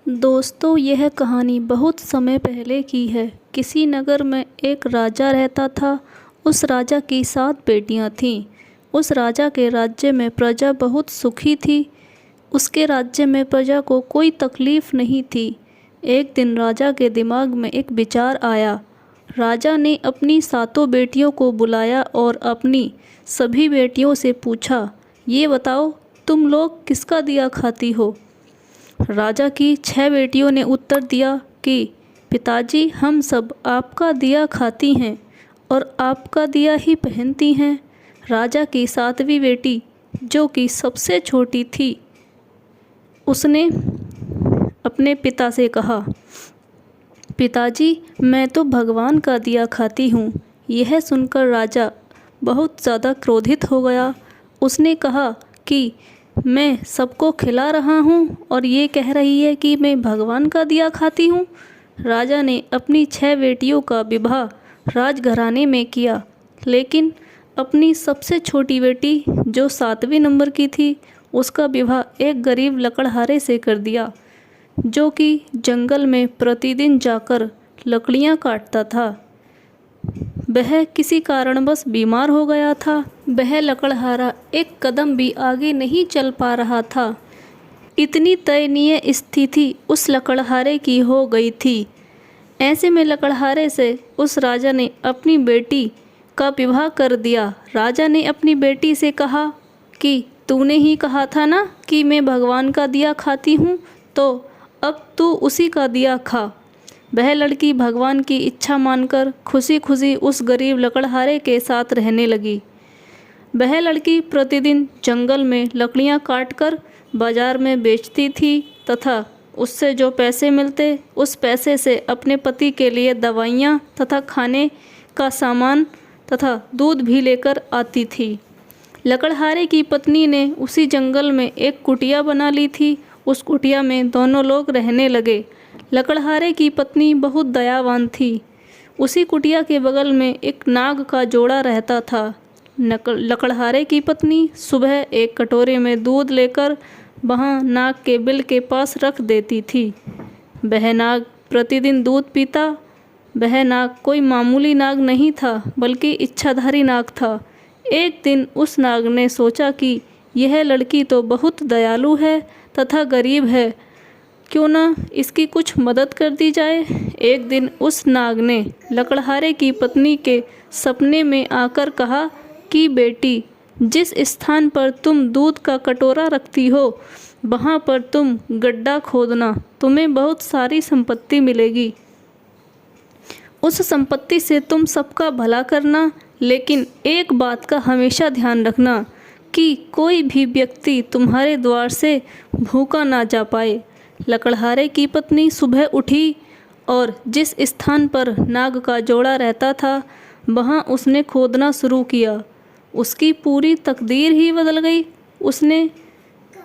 दोस्तों, यह कहानी बहुत समय पहले की है। किसी नगर में एक राजा रहता था। उस राजा की 7 बेटियां थीं। उस राजा के राज्य में प्रजा बहुत सुखी थी। उसके राज्य में प्रजा को कोई तकलीफ नहीं थी। एक दिन राजा के दिमाग में एक विचार आया। राजा ने अपनी 7 बेटियों को बुलाया और अपनी सभी बेटियों से पूछा, ये बताओ, तुम लोग किसका दिया खाती हो? राजा की 6 बेटियों ने उत्तर दिया कि पिताजी, हम सब आपका दिया खाती हैं और आपका दिया ही पहनती हैं। राजा की 7वीं बेटी, जो कि सबसे छोटी थी, उसने अपने पिता से कहा, पिताजी, मैं तो भगवान का दिया खाती हूँ। यह सुनकर राजा बहुत ज़्यादा क्रोधित हो गया। उसने कहा कि मैं सबको खिला रहा हूँ और ये कह रही है कि मैं भगवान का दिया खाती हूँ। राजा ने अपनी 6 बेटियों का विवाह राजघराने में किया, लेकिन अपनी सबसे छोटी बेटी, जो 7वें नंबर की थी, उसका विवाह एक गरीब लकड़हारे से कर दिया, जो कि जंगल में प्रतिदिन जाकर लकड़ियाँ काटता था। वह किसी कारणवश बीमार हो गया था। वह लकड़हारा एक कदम भी आगे नहीं चल पा रहा था। इतनी दयनीय स्थिति उस लकड़हारे की हो गई थी। ऐसे में लकड़हारे से उस राजा ने अपनी बेटी का विवाह कर दिया। राजा ने अपनी बेटी से कहा कि तूने ही कहा था ना कि मैं भगवान का दिया खाती हूँ, तो अब तू उसी का दिया खा। वह लड़की भगवान की इच्छा मानकर खुशी खुशी उस गरीब लकड़हारे के साथ रहने लगी। वह लड़की प्रतिदिन जंगल में लकड़ियां काटकर बाजार में बेचती थी तथा उससे जो पैसे मिलते, उस पैसे से अपने पति के लिए दवाइयाँ तथा खाने का सामान तथा दूध भी लेकर आती थी। लकड़हारे की पत्नी ने उसी जंगल में एक कुटिया बना ली थी। उस कुटिया में दोनों लोग रहने लगे। लकड़हारे की पत्नी बहुत दयावान थी। उसी कुटिया के बगल में एक नाग का जोड़ा रहता था। लकड़हारे की पत्नी सुबह एक कटोरे में दूध लेकर वहाँ नाग के बिल के पास रख देती थी। वह नाग प्रतिदिन दूध पीता। वह नाग कोई मामूली नाग नहीं था, बल्कि इच्छाधारी नाग था। एक दिन उस नाग ने सोचा कि यह लड़की तो बहुत दयालु है तथा गरीब है, क्यों ना इसकी कुछ मदद कर दी जाए। एक दिन उस नाग ने लकड़हारे की पत्नी के सपने में आकर कहा कि बेटी, जिस स्थान पर तुम दूध का कटोरा रखती हो, वहाँ पर तुम गड्ढा खोदना, तुम्हें बहुत सारी संपत्ति मिलेगी। उस संपत्ति से तुम सबका भला करना, लेकिन एक बात का हमेशा ध्यान रखना कि कोई भी व्यक्ति तुम्हारे द्वार से भूखा ना जा पाए। लकड़हारे की पत्नी सुबह उठी और जिस स्थान पर नाग का जोड़ा रहता था, वहाँ उसने खोदना शुरू किया। उसकी पूरी तकदीर ही बदल गई। उसने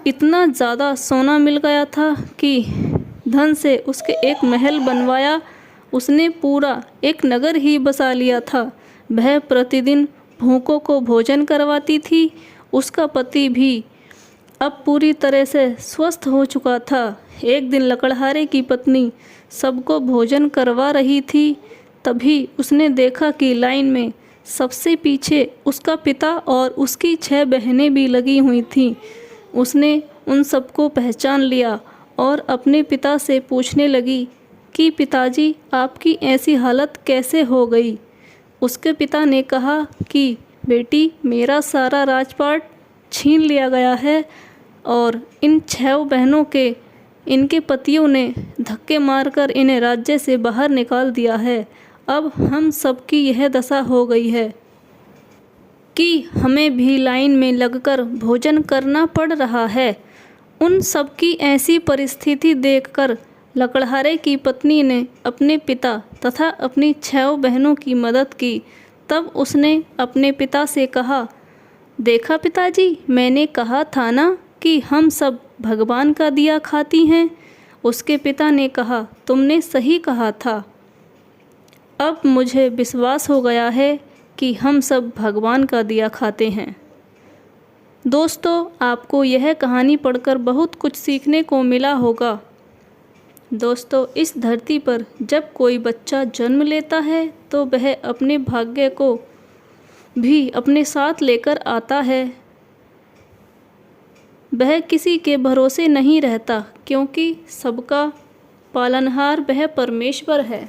इतना ज़्यादा सोना मिल गया था कि धन से उसके एक महल बनवाया। उसने पूरा एक नगर ही बसा लिया था। वह प्रतिदिन भूखों को भोजन करवाती थी। उसका पति भी अब पूरी तरह से स्वस्थ हो चुका था। एक दिन लकड़हारे की पत्नी सबको भोजन करवा रही थी। तभी उसने देखा कि लाइन में सबसे पीछे उसका पिता और उसकी 6 बहनें भी लगी हुई थीं। उसने उन सबको पहचान लिया और अपने पिता से पूछने लगी कि पिताजी, आपकी ऐसी हालत कैसे हो गई? उसके पिता ने कहा कि बेटी, मेरा सारा राजपाट छीन लिया गया है और इन 6 बहनों के इनके पतियों ने धक्के मारकर इन्हें राज्य से बाहर निकाल दिया है। अब हम सबकी यह दशा हो गई है कि हमें भी लाइन में लगकर भोजन करना पड़ रहा है। उन सबकी ऐसी परिस्थिति देखकर लकड़हारे की पत्नी ने अपने पिता तथा अपनी 6 बहनों की मदद की। तब उसने अपने पिता से कहा, देखा पिताजी, मैंने कहा था ना कि हम सब भगवान का दिया खाती हैं। उसके पिता ने कहा, तुमने सही कहा था। अब मुझे विश्वास हो गया है कि हम सब भगवान का दिया खाते हैं। दोस्तों, आपको यह कहानी पढ़कर बहुत कुछ सीखने को मिला होगा। दोस्तों, इस धरती पर जब कोई बच्चा जन्म लेता है तो वह अपने भाग्य को भी अपने साथ लेकर आता है। वह किसी के भरोसे नहीं रहता, क्योंकि सबका पालनहार वह परमेश्वर है।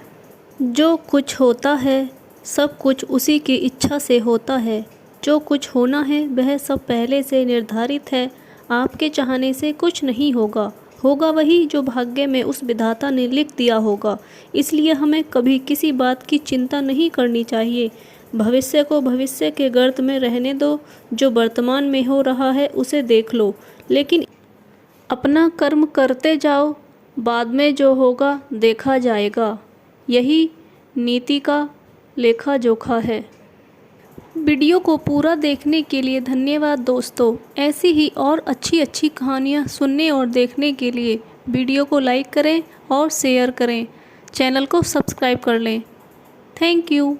जो कुछ होता है सब कुछ उसी की इच्छा से होता है। जो कुछ होना है वह सब पहले से निर्धारित है। आपके चाहने से कुछ नहीं होगा, होगा वही जो भाग्य में उस विधाता ने लिख दिया होगा। इसलिए हमें कभी किसी बात की चिंता नहीं करनी चाहिए। भविष्य को भविष्य के गर्त में रहने दो। जो वर्तमान में हो रहा है उसे देख लो, लेकिन अपना कर्म करते जाओ। बाद में जो होगा देखा जाएगा। यही नीति का लेखा जोखा है। वीडियो को पूरा देखने के लिए धन्यवाद दोस्तों। ऐसी ही और अच्छी अच्छी कहानियाँ सुनने और देखने के लिए वीडियो को लाइक करें और शेयर करें। चैनल को सब्सक्राइब कर लें। Thank you.